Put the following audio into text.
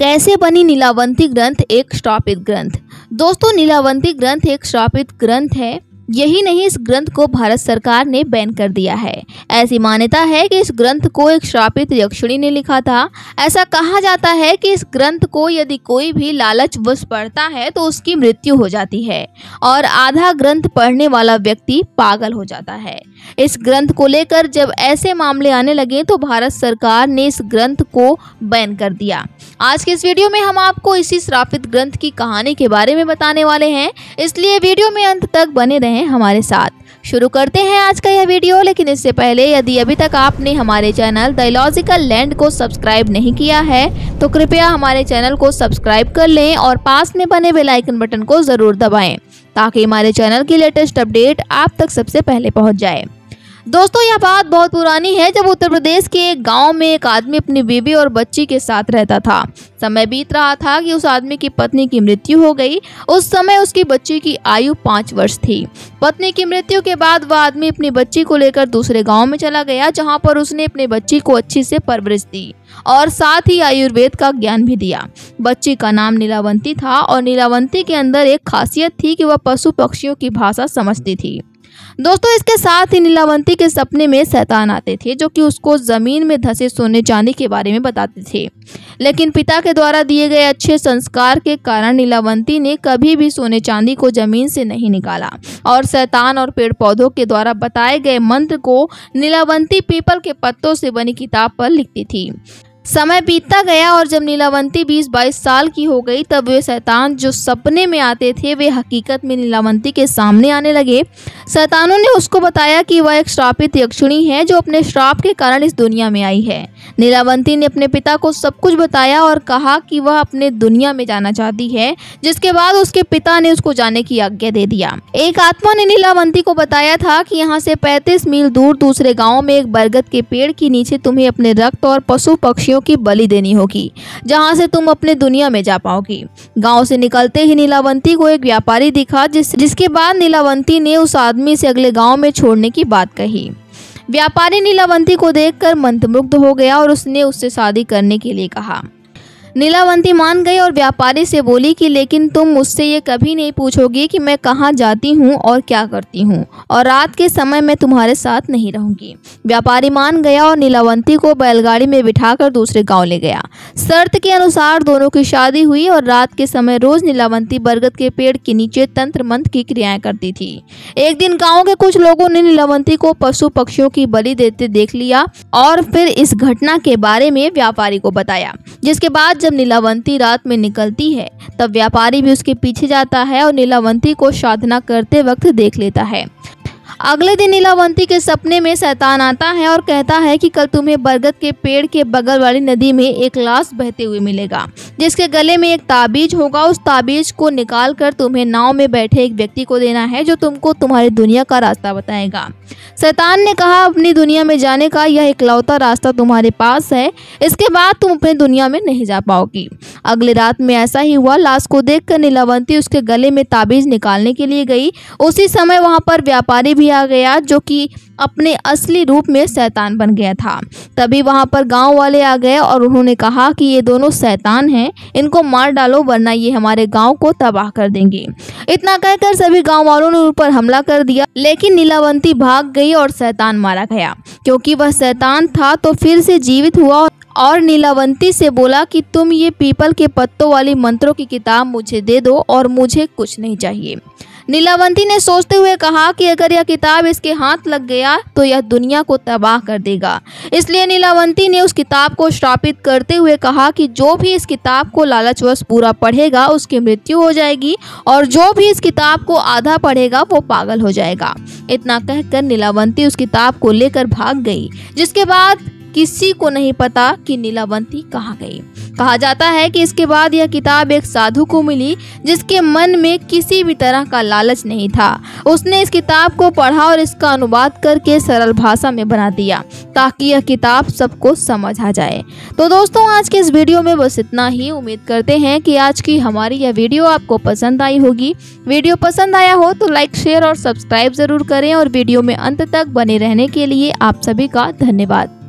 कैसे बनी नीलावंती ग्रंथ एक श्रापित ग्रंथ। दोस्तों, नीलावंती ग्रंथ एक श्रापित ग्रंथ है। यही नहीं, इस ग्रंथ को भारत सरकार ने बैन कर दिया है। ऐसी मान्यता है कि इस ग्रंथ को एक श्रापित यक्षिणी ने लिखा था। ऐसा कहा जाता है कि इस ग्रंथ को यदि कोई भी लालचवश पढ़ता है तो उसकी मृत्यु हो जाती है और आधा ग्रंथ पढ़ने वाला व्यक्ति पागल हो जाता है। इस ग्रंथ को लेकर जब ऐसे मामले आने लगे तो भारत सरकार ने इस ग्रंथ को बैन कर दिया। आज के इस वीडियो में हम आपको इसी श्रापित ग्रंथ की कहानी के बारे में बताने वाले हैं, इसलिए वीडियो में अंत तक बने रहें हमारे साथ। शुरू करते हैं आज का यह वीडियो, लेकिन इससे पहले यदि अभी तक आपने हमारे चैनल द इलॉजिकल लैंड को सब्सक्राइब नहीं किया है तो कृपया हमारे चैनल को सब्सक्राइब कर लें और पास में बने बेल आइकन बटन को जरूर दबाएं ताकि हमारे चैनल की लेटेस्ट अपडेट आप तक सबसे पहले पहुंच जाए। दोस्तों, यह बात बहुत पुरानी है जब उत्तर प्रदेश के एक गांव में एक आदमी अपनी बीवी और बच्ची के साथ रहता था। समय बीत रहा था कि उस आदमी की पत्नी की मृत्यु हो गई। उस समय उसकी बच्ची की आयु 5 वर्ष थी। पत्नी की मृत्यु के बाद वह आदमी अपनी बच्ची को लेकर दूसरे गांव में चला गया, जहां पर उसने अपनी बच्ची को अच्छी से परवरिश दी और साथ ही आयुर्वेद का ज्ञान भी दिया। बच्ची का नाम नीलावंती था और नीलावंती के अंदर एक खासियत थी कि वह पशु पक्षियों की भाषा समझती थी। दोस्तों, इसके साथ ही नीलावंती के सपने में शैतान आते थे जो कि उसको जमीन में धंसे सोने चांदी के बारे में बताते थे। लेकिन पिता के द्वारा दिए गए अच्छे संस्कार के कारण नीलावंती ने कभी भी सोने चांदी को जमीन से नहीं निकाला और शैतान और पेड़ पौधों के द्वारा बताए गए मंत्र को नीलावंती पीपल के पत्तों से बनी किताब पर लिखती थी। समय बीतता गया और जब नीलावंती 20-22 साल की हो गई तब वे शैतान जो सपने में आते थे वे हकीकत में नीलावंती के सामने आने लगे। शैतानों ने उसको बताया कि वह एक श्रापित यक्षिणी है जो अपने श्राप के कारण इस दुनिया में आई है। नीलावंती ने अपने पिता को सब कुछ बताया और कहा कि वह अपने दुनिया में जाना चाहती है, जिसके बाद उसके पिता ने उसको जाने की आज्ञा दे दिया। एक आत्मा ने नीलावंती को बताया था कि यहाँ से 35 मील दूर दूसरे गाँव में एक बरगद के पेड़ के नीचे तुम्हें अपने रक्त और पशु पक्षियों की बलि देनी होगी, जहां से तुम अपने दुनिया में जा पाओगी। गांव से निकलते ही नीलावंती को एक व्यापारी दिखा, जिसके बाद नीलावंती ने उस आदमी से अगले गांव में छोड़ने की बात कही। व्यापारी नीलावंती को देखकर मंत्रमुग्ध हो गया और उसने उससे शादी करने के लिए कहा। नीलावंती मान गई और व्यापारी से बोली कि लेकिन तुम मुझसे ये कभी नहीं पूछोगी कि मैं कहाँ जाती हूँ और क्या करती हूँ, और रात के समय मैं तुम्हारे साथ नहीं रहूंगी। व्यापारी मान गया और नीलावंती को बैलगाड़ी में बिठाकर दूसरे गांव ले गया। शर्त के अनुसार दोनों की शादी हुई और रात के समय रोज नीलावंती बरगद के पेड़ के नीचे तंत्र मंत्र की क्रियाएं करती थी। एक दिन गाँव के कुछ लोगों ने नीलावंती को पशु पक्षियों की बलि देते देख लिया और फिर इस घटना के बारे में व्यापारी को बताया, जिसके बाद जब नीलावंती रात में निकलती है तब व्यापारी भी उसके पीछे जाता है और नीलावंती को साधना करते वक्त देख लेता है। अगले दिन नीलावंती के सपने में शैतान आता है और कहता है कि कल तुम्हें बरगद के पेड़ के बगल वाली नदी में एक लाश बहते हुए मिलेगा, जिसके गले में एक ताबीज होगा। उस ताबीज को निकाल कर तुम्हें नाव में बैठे एक व्यक्ति को देना है जो तुमको तुम्हारी दुनिया का रास्ता बताएगा। शैतान ने कहा, अपनी दुनिया में जाने का यह इकलौता रास्ता तुम्हारे पास है, इसके बाद तुम अपनी दुनिया में नहीं जा पाओगी। अगले रात में ऐसा ही हुआ। लाश को देखकर नीलावंती उसके गले में ताबीज निकालने के लिए गई। उसी समय वहां पर व्यापारी भी आ गया जो कि अपने असली रूप में शैतान बन गया था। तभी वहां पर गांव वाले आ गए और उन्होंने कहा कि ये दोनों शैतान हैं, इनको मार डालो वरना ये हमारे गांव को तबाह कर देंगे। इतना कहकर सभी गांव वालों ने उन पर हमला कर दिया, लेकिन नीलावंती भाग गई और शैतान मारा गया। क्योंकि वह शैतान था तो फिर से जीवित हुआ और नीलावंती से बोला कि तुम ये पीपल के पत्तों वाली मंत्रों की किताब मुझे दे दो और मुझे कुछ नहीं चाहिए। नीलावंती ने सोचते हुए कहा कि अगर यह किताब इसके हाथ लग गया तो यह दुनिया को तबाह कर देगा। इसलिए नीलावंती ने उस किताब को श्रापित करते हुए कहा कि जो भी इस किताब को लालचवश पूरा पढ़ेगा उसकी मृत्यु हो जाएगी और जो भी इस किताब को आधा पढ़ेगा वो पागल हो जाएगा। इतना कहकर नीलावंती उस किताब को लेकर भाग गई, जिसके बाद किसी को नहीं पता कि नीलावंती कहाँ गई। कहा जाता है कि इसके बाद यह किताब एक साधु को मिली जिसके मन में किसी भी तरह का लालच नहीं था। उसने इस किताब को पढ़ा और इसका अनुवाद करके सरल भाषा में बना दिया ताकि यह किताब सबको समझ आ जाए। तो दोस्तों, आज के इस वीडियो में बस इतना ही। उम्मीद करते हैं कि आज की हमारी यह वीडियो आपको पसंद आई होगी। वीडियो पसंद आया हो तो लाइक, शेयर और सब्सक्राइब जरूर करें और वीडियो में अंत तक बने रहने के लिए आप सभी का धन्यवाद।